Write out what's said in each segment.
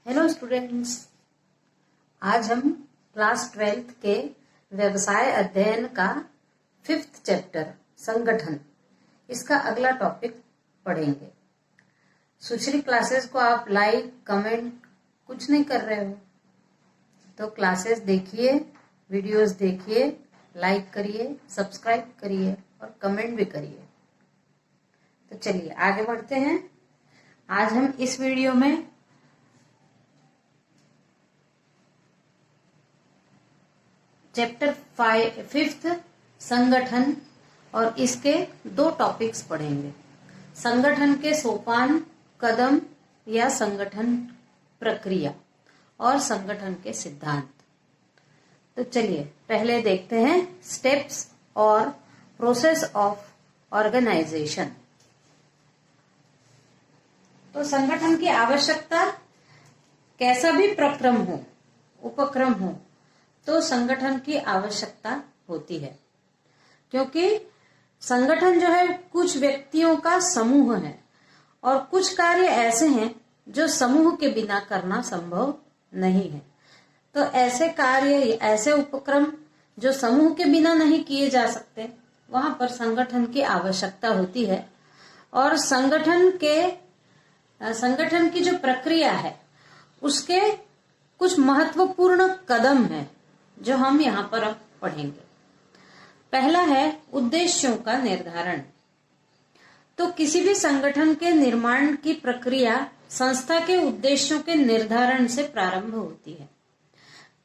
Hello students, आज हम class 12th के व्यवसाय अध्ययन का 5th चैप्टर संगठन, इसका अगला टॉपिक पढ़ेंगे। सुश्री क्लासेस को आप लाइक कमेंट कुछ नहीं कर रहे हो, तो क्लासेस देखिए, वीडियोस देखिए, लाइक करिए, सब्सक्राइब करिए और कमेंट भी करिए। तो चलिए आगे बढ़ते हैं। आज हम इस वीडियो में चैप्टर 5th संगठन और इसके 2 टॉपिक्स पढ़ेंगे। संगठन के सोपान, कदम या संगठन प्रक्रिया और संगठन के सिद्धांत। तो चलिए पहले देखते हैं स्टेप्स और प्रोसेस ऑफ ऑर्गेनाइजेशन। तो संगठन की आवश्यकता, कैसा भी प्रक्रम हो, उपक्रम हो, तो संगठन की आवश्यकता होती है, क्योंकि संगठन जो है कुछ व्यक्तियों का समूह है और कुछ कार्य ऐसे हैं जो समूह के बिना करना संभव नहीं है। तो ऐसे कार्य, ऐसे उपक्रम जो समूह के बिना नहीं किए जा सकते, वहां पर संगठन की आवश्यकता होती है। और संगठन की जो प्रक्रिया है उसके कुछ महत्वपूर्ण कदम हैं जो हम यहाँ पर अब पढ़ेंगे। पहला है उद्देश्यों का निर्धारण। तो किसी भी संगठन के निर्माण की प्रक्रिया संस्था के उद्देश्यों के निर्धारण से प्रारंभ होती है।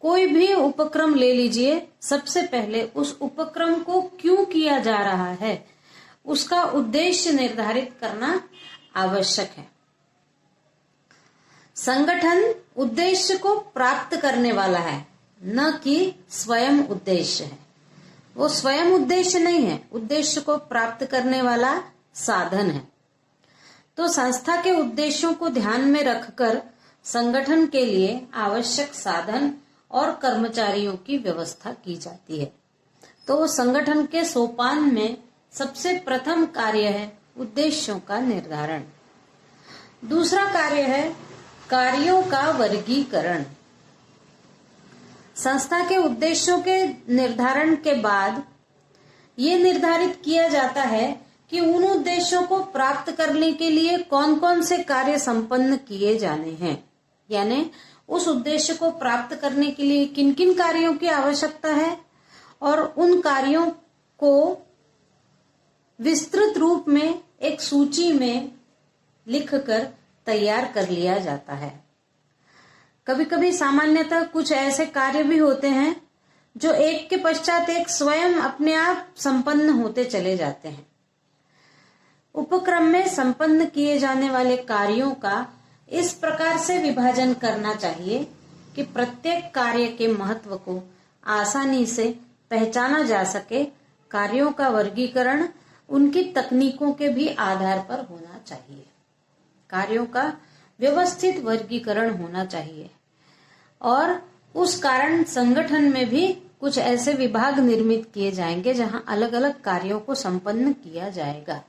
कोई भी उपक्रम ले लीजिए, सबसे पहले उस उपक्रम को क्यों किया जा रहा है, उसका उद्देश्य निर्धारित करना आवश्यक है। संगठन उद्देश्य को प्राप्त करने वाला है, न कि स्वयं उद्देश्य है। वो स्वयं उद्देश्य नहीं है, उद्देश्य को प्राप्त करने वाला साधन है। तो संस्था के उद्देश्यों को ध्यान में रखकर संगठन के लिए आवश्यक साधन और कर्मचारियों की व्यवस्था की जाती है। तो संगठन के सोपान में सबसे प्रथम कार्य है उद्देश्यों का निर्धारण। दूसरा कार्य है कार्यों का वर्गीकरण। संस्था के उद्देश्यों के निर्धारण के बाद ये निर्धारित किया जाता है कि उन उद्देश्यों को प्राप्त करने के लिए कौन कौन से कार्य संपन्न किए जाने हैं, यानी उस उद्देश्य को प्राप्त करने के लिए किन किन कार्यों की आवश्यकता है, और उन कार्यों को विस्तृत रूप में एक सूची में लिखकर तैयार कर लिया जाता है। कभी कभी सामान्यतः कुछ ऐसे कार्य भी होते हैं जो एक के पश्चात एक स्वयं अपने आप संपन्न होते चले जाते हैं। उपक्रम में संपन्न किए जाने वाले कार्यों का इस प्रकार से विभाजन करना चाहिए कि प्रत्येक कार्य के महत्व को आसानी से पहचाना जा सके। कार्यों का वर्गीकरण उनकी तकनीकों के भी आधार पर होना चाहिए। कार्यों का व्यवस्थित वर्गीकरण होना चाहिए और उस कारण संगठन में भी कुछ ऐसे विभाग निर्मित किए जाएंगे जहां अलग अलग कार्यों को संपन्न किया जाएगा।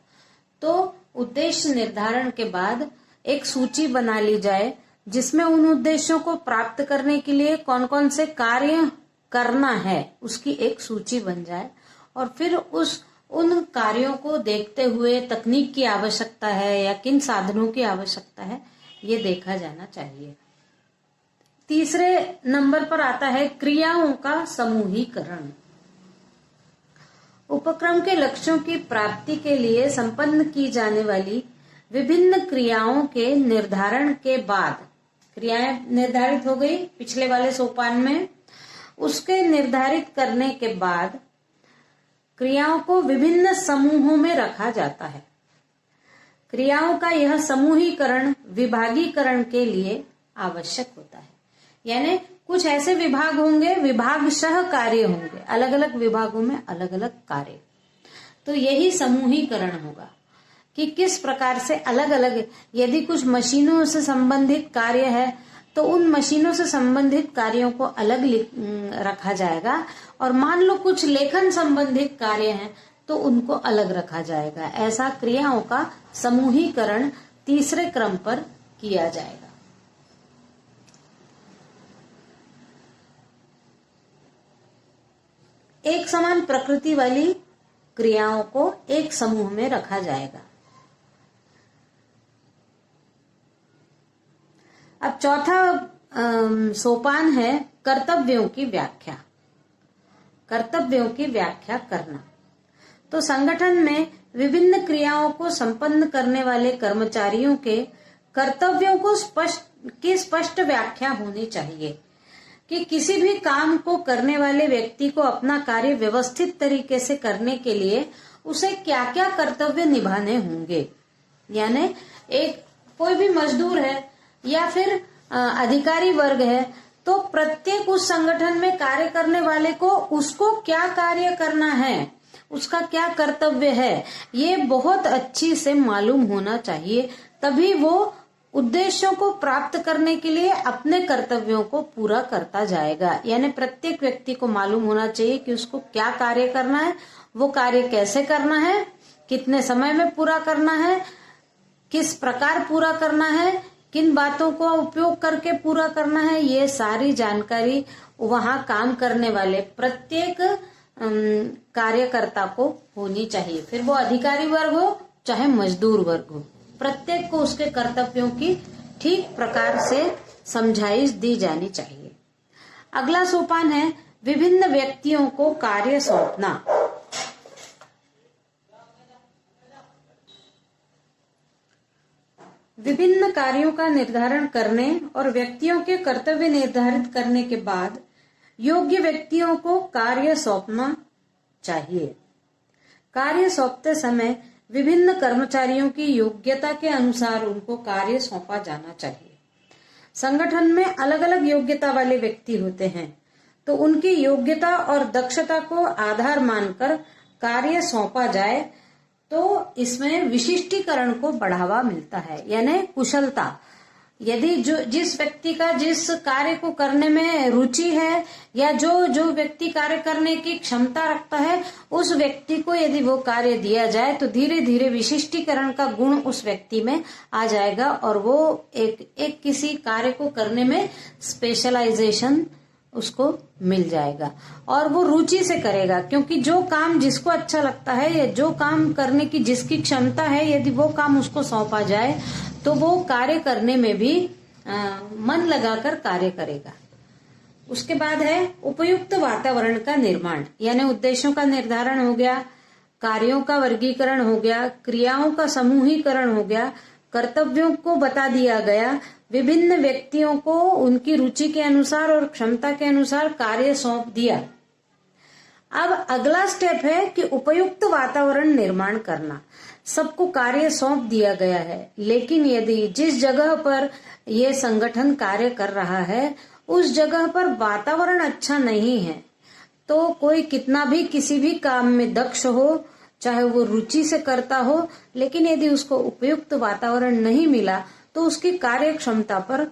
तो उद्देश्य निर्धारण के बाद एक सूची बना ली जाए जिसमें उन उद्देश्यों को प्राप्त करने के लिए कौन कौन से कार्य करना है उसकी एक सूची बन जाए, और फिर उन कार्यों को देखते हुए तकनीक की आवश्यकता है या किन साधनों की आवश्यकता है, ये देखा जाना चाहिए। तीसरे नंबर पर आता है क्रियाओं का समूहीकरण। उपक्रम के लक्ष्यों की प्राप्ति के लिए संपन्न की जाने वाली विभिन्न क्रियाओं के निर्धारण के बाद, क्रियाएं निर्धारित हो गई पिछले वाले सोपान में, उसके निर्धारित करने के बाद क्रियाओं को विभिन्न समूहों में रखा जाता है। क्रियाओं का यह समूहीकरण विभागीकरण के लिए आवश्यक होता है, यानी कुछ ऐसे विभाग होंगे, विभागशः कार्य होंगे, अलग अलग विभागों में अलग अलग कार्य। तो यही समूहीकरण होगा कि किस प्रकार से अलग अलग, यदि कुछ मशीनों से संबंधित कार्य है तो उन मशीनों से संबंधित कार्यों को अलग रखा जाएगा, और मान लो कुछ लेखन संबंधित कार्य हैं तो उनको अलग रखा जाएगा। ऐसा क्रियाओं का समूहीकरण तीसरे क्रम पर किया जाएगा। एक समान प्रकृति वाली क्रियाओं को एक समूह में रखा जाएगा। अब चौथा सोपान है कर्तव्यों की व्याख्या। कर्तव्यों की व्याख्या करना। तो संगठन में विभिन्न क्रियाओं को संपन्न करने वाले कर्मचारियों के कर्तव्यों को स्पष्ट व्याख्या होनी चाहिए कि किसी भी काम को करने वाले व्यक्ति को अपना कार्य व्यवस्थित तरीके से करने के लिए उसे क्या क्या कर्तव्य निभाने होंगे। यानी एक कोई भी मजदूर है या फिर अधिकारी वर्ग है, तो प्रत्येक उस संगठन में कार्य करने वाले को उसको क्या कार्य करना है, उसका क्या कर्तव्य है, ये बहुत अच्छी से मालूम होना चाहिए। तभी वो उद्देश्यों को प्राप्त करने के लिए अपने कर्तव्यों को पूरा करता जाएगा। यानी प्रत्येक व्यक्ति को मालूम होना चाहिए कि उसको क्या कार्य करना है, वो कार्य कैसे करना है, कितने समय में पूरा करना है, किस प्रकार पूरा करना है, किन बातों को उपयोग करके पूरा करना है। ये सारी जानकारी वहां काम करने वाले प्रत्येक कार्यकर्ता को होनी चाहिए, फिर वो अधिकारी वर्ग हो चाहे मजदूर वर्ग हो। प्रत्येक को उसके कर्तव्यों की ठीक प्रकार से समझाइश दी जानी चाहिए। अगला सोपान है विभिन्न व्यक्तियों को कार्य सौंपना। विभिन्न कार्यों का निर्धारण करने और व्यक्तियों के कर्तव्य निर्धारित करने के बाद योग्य व्यक्तियों को कार्य सौंपना चाहिए। कार्य सौंपते समय विभिन्न कर्मचारियों की योग्यता के अनुसार उनको कार्य सौंपा जाना चाहिए। संगठन में अलग अलग योग्यता वाले व्यक्ति होते हैं, तो उनकी योग्यता और दक्षता को आधार मानकर कार्य सौंपा जाए तो इसमें विशिष्टीकरण को बढ़ावा मिलता है, यानी कुशलता। यदि जिस व्यक्ति का जिस कार्य को करने में रुचि है या जो व्यक्ति कार्य करने की क्षमता रखता है, उस व्यक्ति को यदि वो कार्य दिया जाए तो धीरे धीरे विशिष्टीकरण का गुण उस व्यक्ति में आ जाएगा और वो एक किसी कार्य को करने में स्पेशलाइजेशन उसको मिल जाएगा और वो रुचि से करेगा। क्योंकि जो काम जिसको अच्छा लगता है या जो काम करने की जिसकी क्षमता है, यदि वो काम उसको सौंपा जाए तो वो कार्य करने में भी मन लगाकर कार्य करेगा। उसके बाद है उपयुक्त वातावरण का निर्माण, यानी उद्देश्यों का निर्धारण हो गया, कार्यों का वर्गीकरण हो गया, क्रियाओं का समूहीकरण हो गया, कर्तव्यों को बता दिया गया, विभिन्न व्यक्तियों को उनकी रुचि के अनुसार और क्षमता के अनुसार कार्य सौंप दिया। अब अगला स्टेप है कि उपयुक्त वातावरण निर्माण करना। सबको कार्य सौंप दिया गया है, लेकिन यदि जिस जगह पर यह संगठन कार्य कर रहा है उस जगह पर वातावरण अच्छा नहीं है, तो कोई कितना भी किसी भी काम में दक्ष हो, चाहे वो रुचि से करता हो, लेकिन यदि उसको उपयुक्त वातावरण नहीं मिला तो उसकी कार्य क्षमता पर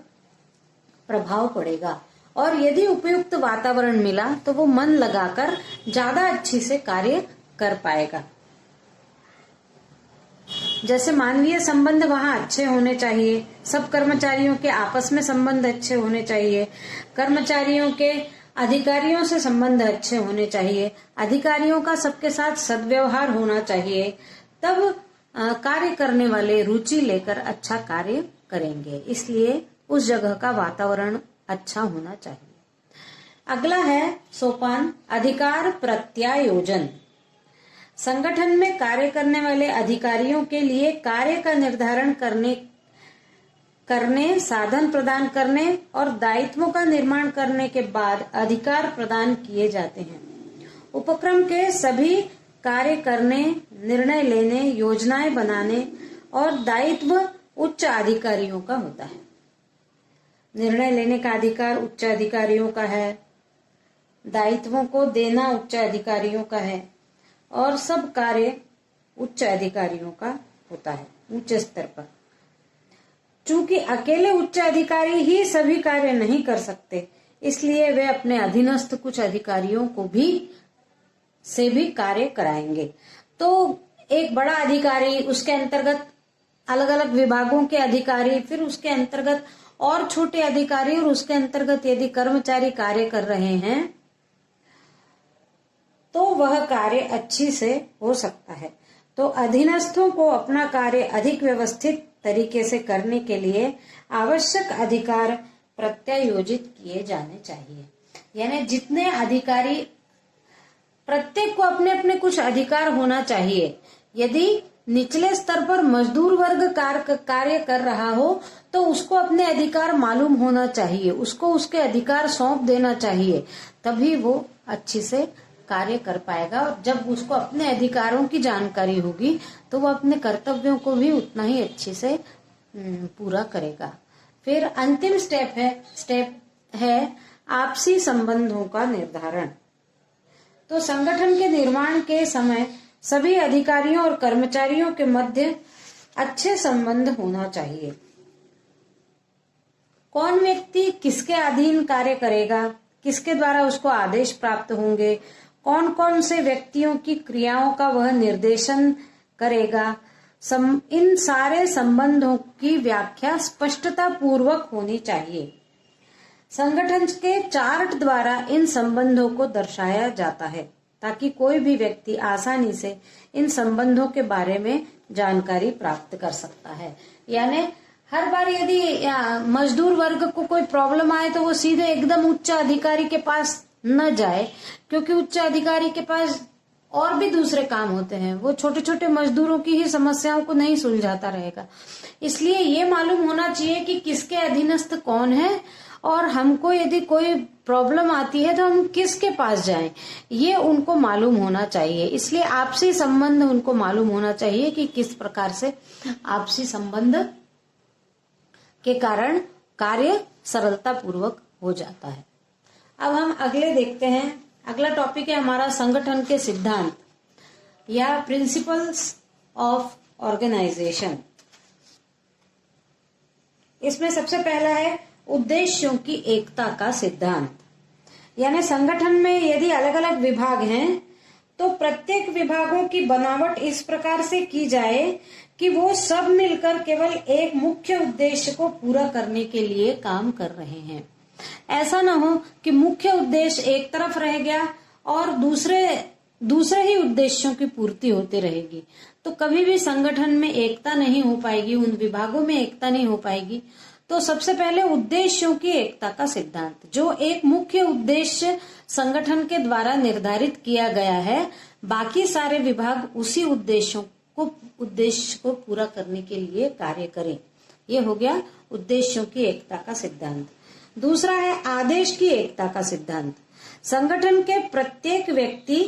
प्रभाव पड़ेगा। और यदि उपयुक्त वातावरण मिला तो वो मन लगाकर ज्यादा अच्छी से कार्य कर पाएगा। जैसे मानवीय संबंध वहां अच्छे होने चाहिए, सब कर्मचारियों के आपस में संबंध अच्छे होने चाहिए, कर्मचारियों के अधिकारियों से संबंध अच्छे होने चाहिए, अधिकारियों का सबके साथ सद्व्यवहार होना चाहिए, तब कार्य करने वाले रुचि लेकर अच्छा कार्य करेंगे। इसलिए उस जगह का वातावरण अच्छा होना चाहिए। अगला है सोपान अधिकार प्रत्यायोजन। संगठन में कार्य करने वाले अधिकारियों के लिए कार्य का निर्धारण करने, साधन प्रदान करने और दायित्वों का निर्माण करने के बाद अधिकार प्रदान किए जाते हैं। उपक्रम के सभी कार्य करने, निर्णय लेने, योजनाएं बनाने और दायित्व उच्च अधिकारियों का होता है। निर्णय लेने का अधिकार उच्च अधिकारियों का है, दायित्वों को देना उच्च अधिकारियों का है और सब कार्य उच्च अधिकारियों का होता है उच्च स्तर पर। चूंकि अकेले उच्च अधिकारी ही सभी कार्य नहीं कर सकते, इसलिए वे अपने अधीनस्थ कुछ अधिकारियों को से भी कार्य कराएंगे। तो एक बड़ा अधिकारी, उसके अंतर्गत अलग अलग विभागों के अधिकारी, फिर उसके अंतर्गत और छोटे अधिकारी, और उसके अंतर्गत यदि कर्मचारी कार्य कर रहे हैं तो वह कार्य अच्छी से हो सकता है। तो अधीनस्थों को अपना कार्य अधिक व्यवस्थित तरीके से करने के लिए आवश्यक अधिकार प्रत्यायोजित किए जाने चाहिए। यानी जितने अधिकारी, प्रत्येक को अपने अपने कुछ अधिकार होना चाहिए। यदि निचले स्तर पर मजदूर वर्ग कार्य कर रहा हो तो उसको अपने अधिकार मालूम होना चाहिए, उसको उसके अधिकार सौंप देना चाहिए, तभी वो अच्छी से कार्य कर पाएगा। और जब उसको अपने अधिकारों की जानकारी होगी तो वो अपने कर्तव्यों को भी उतना ही अच्छे से पूरा करेगा। फिर अंतिम स्टेप है आपसी संबंधों का निर्धारण। तो संगठन के निर्माण के समय सभी अधिकारियों और कर्मचारियों के मध्य अच्छे संबंध होना चाहिए। कौन व्यक्ति किसके अधीन कार्य करेगा, किसके द्वारा उसको आदेश प्राप्त होंगे, कौन कौन से व्यक्तियों की क्रियाओं का वह निर्देशन करेगा, इन सारे संबंधों की व्याख्या स्पष्टता पूर्वक होनी चाहिए। संगठन के चार्ट द्वारा इन संबंधों को दर्शाया जाता है ताकि कोई भी व्यक्ति आसानी से इन संबंधों के बारे में जानकारी प्राप्त कर सकता है। यानी हर बार यदि मजदूर वर्ग को कोई प्रॉब्लम आए तो वो सीधे एकदम उच्च अधिकारी के पास न जाए, क्योंकि उच्च अधिकारी के पास और भी दूसरे काम होते हैं, वो छोटे छोटे मजदूरों की ही समस्याओं को नहीं सुलझाता रहेगा। इसलिए ये मालूम होना चाहिए कि किसके अधीनस्थ कौन है और हमको यदि कोई प्रॉब्लम आती है तो हम किसके पास जाएं, ये उनको मालूम होना चाहिए। इसलिए आपसी संबंध उनको मालूम होना चाहिए कि किस प्रकार से आपसी संबंध के कारण कार्य सरलता पूर्वक हो जाता है। अब हम अगले देखते हैं। अगला टॉपिक है हमारा संगठन के सिद्धांत या प्रिंसिपल्स ऑफ ऑर्गेनाइजेशन। इसमें सबसे पहला है उद्देश्यों की एकता का सिद्धांत। यानी संगठन में यदि अलग अलग विभाग हैं तो प्रत्येक विभागों की बनावट इस प्रकार से की जाए कि वो सब मिलकर केवल एक मुख्य उद्देश्य को पूरा करने के लिए काम कर रहे हैं। ऐसा ना हो कि मुख्य उद्देश्य एक तरफ रह गया और दूसरे ही उद्देश्यों की पूर्ति होती रहेगी, तो कभी भी संगठन में एकता नहीं हो पाएगी, उन विभागों में एकता नहीं हो पाएगी। तो सबसे पहले उद्देश्यों की एकता का सिद्धांत, जो एक मुख्य उद्देश्य संगठन के द्वारा निर्धारित किया गया है, बाकी सारे विभाग उसी उद्देश्य को पूरा करने के लिए कार्य करें। ये हो गया उद्देश्यों की एकता का सिद्धांत। दूसरा है आदेश की एकता का सिद्धांत। संगठन के प्रत्येक व्यक्ति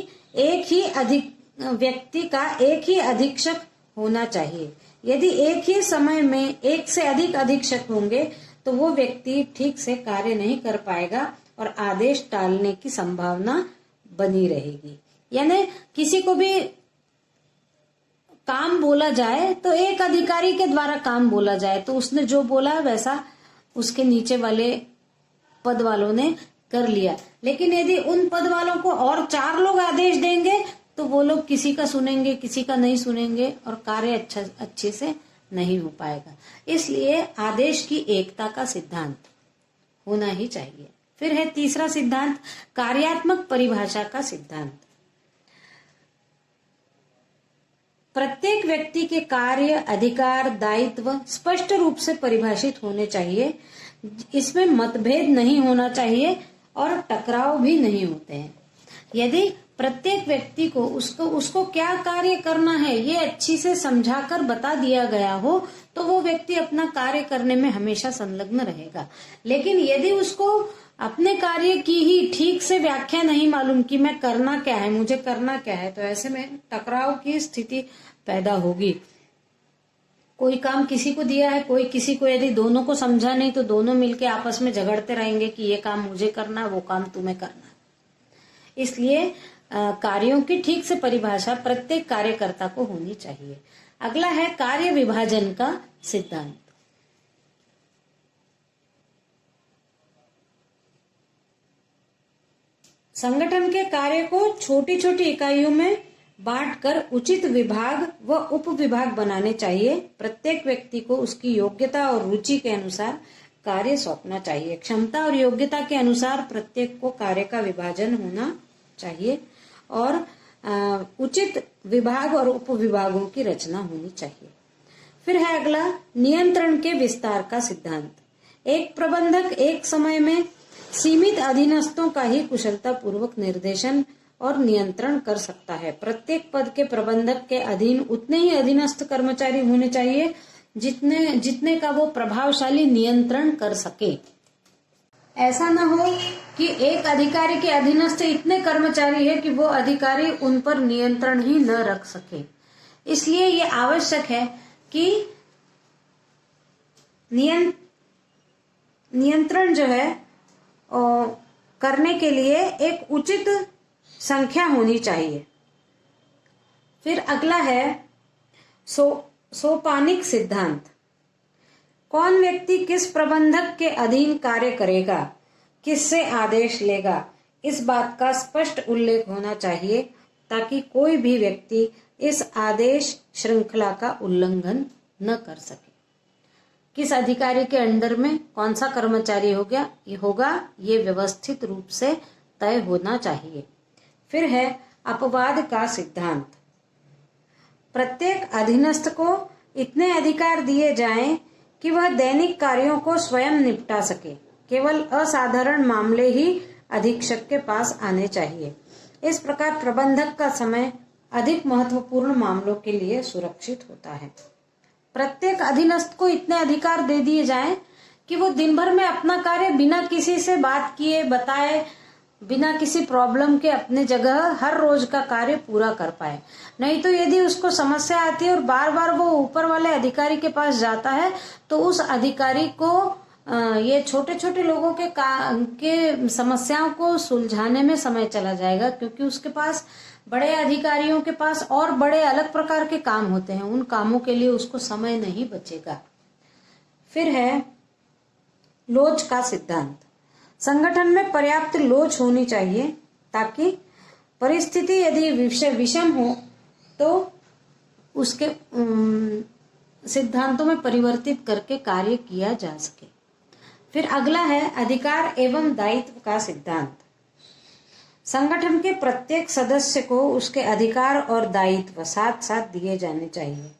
का एक ही अधीक्षक होना चाहिए। यदि एक ही समय में एक से अधिक अधीक्षक होंगे तो वो व्यक्ति ठीक से कार्य नहीं कर पाएगा और आदेश टालने की संभावना बनी रहेगी। यानी किसी को भी काम बोला जाए तो एक अधिकारी के द्वारा काम बोला जाए तो उसने जो बोला वैसा उसके नीचे वाले पद वालों ने कर लिया। लेकिन यदि उन पद वालों को और 4 लोग आदेश देंगे तो वो लोग किसी का सुनेंगे, किसी का नहीं सुनेंगे और कार्य अच्छे से नहीं हो पाएगा। इसलिए आदेश की एकता का सिद्धांत होना ही चाहिए। फिर है तीसरा सिद्धांत कार्यात्मक परिभाषा का सिद्धांत। प्रत्येक व्यक्ति के कार्य, अधिकार, दायित्व स्पष्ट रूप से परिभाषित होने चाहिए। इसमें मतभेद नहीं होना चाहिए और टकराव भी नहीं होते हैं। यदि प्रत्येक व्यक्ति को उसको क्या कार्य करना है ये अच्छी से समझाकर बता दिया गया हो तो वो व्यक्ति अपना कार्य करने में हमेशा संलग्न रहेगा। लेकिन यदि उसको अपने कार्य की ही ठीक से व्याख्या नहीं मालूम कि मैं करना क्या है, मुझे करना क्या है, तो ऐसे में टकराव की स्थिति पैदा होगी। कोई काम किसी को दिया है, कोई किसी को, यदि दोनों को समझा नहीं तो दोनों मिलके आपस में झगड़ते रहेंगे कि ये काम मुझे करना, वो काम तुम्हें करना। इसलिए कार्यों की ठीक से परिभाषा प्रत्येक कार्यकर्ता को होनी चाहिए। अगला है कार्य विभाजन का सिद्धांत। संगठन के कार्य को छोटी छोटी इकाइयों में बांटकर उचित विभाग व उप विभाग बनाने चाहिए। प्रत्येक व्यक्ति को उसकी योग्यता और रुचि के अनुसार कार्य सौंपना चाहिए। क्षमता और योग्यता के अनुसार प्रत्येक को कार्य का विभाजन होना चाहिए और उचित विभाग और उपविभागों की रचना होनी चाहिए। फिर है अगला, नियंत्रण के विस्तार का सिद्धांत। एक प्रबंधक एक समय में सीमित अधीनस्थों का ही कुशलता पूर्वक निर्देशन और नियंत्रण कर सकता है। प्रत्येक पद के प्रबंधक के अधीन उतने ही अधीनस्थ कर्मचारी होने चाहिए जितने का वो प्रभावशाली नियंत्रण कर सके। ऐसा न हो कि एक अधिकारी के अधीनस्थ इतने कर्मचारी है कि वो अधिकारी उन पर नियंत्रण ही न रख सके। इसलिए ये आवश्यक है कि नियंत्रण जो है करने के लिए एक उचित संख्या होनी चाहिए। फिर अगला है सोपानिक सिद्धांत। कौन व्यक्ति किस प्रबंधक के अधीन कार्य करेगा, किससे आदेश लेगा, इस बात का स्पष्ट उल्लेख होना चाहिए ताकि कोई भी व्यक्ति इस आदेश श्रृंखला का उल्लंघन न कर सके। किस अधिकारी के अंडर में कौन सा कर्मचारी होगा ये व्यवस्थित रूप से तय होना चाहिए। फिर है अपवाद का सिद्धांत। प्रत्येक अधीनस्थ को इतने अधिकार दिए जाएं कि वह दैनिक कार्यों को स्वयं निपटा सके। केवल असाधारण मामले ही अधीक्षक के पास आने चाहिए। इस प्रकार प्रबंधक का समय अधिक महत्वपूर्ण मामलों के लिए सुरक्षित होता है। प्रत्येक अधीनस्थ को इतने अधिकार दे दिए जाएं कि वो दिन भर में अपना कार्य बिना किसी से बात किए बताए, बिना किसी प्रॉब्लम के अपने जगह हर रोज का कार्य पूरा कर पाए। नहीं तो यदि उसको समस्या आती है और बार बार वो ऊपर वाले अधिकारी के पास जाता है तो उस अधिकारी को ये छोटे छोटे लोगों के समस्याओं को सुलझाने में समय चला जाएगा, क्योंकि उसके पास बड़े अधिकारियों के पास और बड़े अलग प्रकार के काम होते हैं। उन कामों के लिए उसको समय नहीं बचेगा। फिर है लोच का सिद्धांत। संगठन में पर्याप्त लोच होनी चाहिए ताकि परिस्थिति यदि विषम हो तो उसके सिद्धांतों में परिवर्तित करके कार्य किया जा सके। फिर अगला है अधिकार एवं दायित्व का सिद्धांत। संगठन के प्रत्येक सदस्य को उसके अधिकार और दायित्व साथ साथ दिए जाने चाहिए।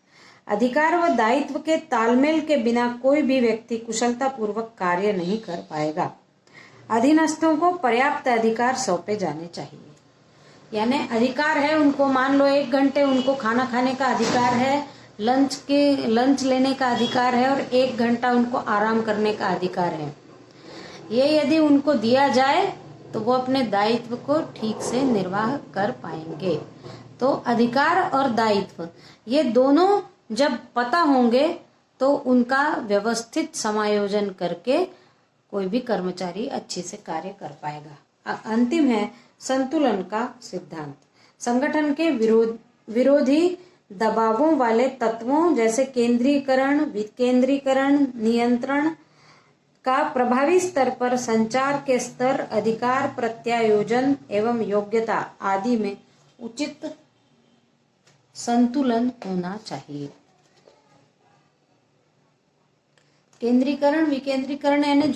अधिकार व दायित्व के तालमेल के बिना कोई भी व्यक्ति कुशलता पूर्वक कार्य नहीं कर पाएगा। अधीनस्थों को पर्याप्त अधिकार सौंपे जाने चाहिए। यानी अधिकार है उनको, मान लो 1 घंटे उनको खाना खाने का अधिकार है, लंच लेने का अधिकार है और 1 घंटा उनको आराम करने का अधिकार है। ये यदि उनको दिया जाए तो वो अपने दायित्व को ठीक से निर्वाह कर पाएंगे। तो अधिकार और दायित्व ये दोनों जब पता होंगे तो उनका व्यवस्थित समायोजन करके कोई भी कर्मचारी अच्छे से कार्य कर पाएगा। अंतिम है संतुलन का सिद्धांत। संगठन के विरोधी दबावों वाले तत्वों जैसे केंद्रीकरण, विकेंद्रीकरण, नियंत्रण का प्रभावी स्तर पर संचार के स्तर, अधिकार प्रत्यायोजन एवं योग्यता आदि में उचित संतुलन होना चाहिए। केंद्रीकरण, विकेंद्रीकरण यानी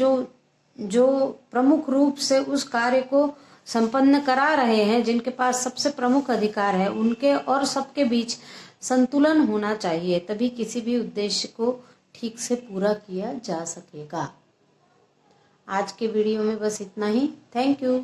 जो प्रमुख रूप से उस कार्य को संपन्न करा रहे हैं, जिनके पास सबसे प्रमुख अधिकार है, उनके और सबके बीच संतुलन होना चाहिए, तभी किसी भी उद्देश्य को ठीक से पूरा किया जा सकेगा। आज के वीडियो में बस इतना ही। Thank you.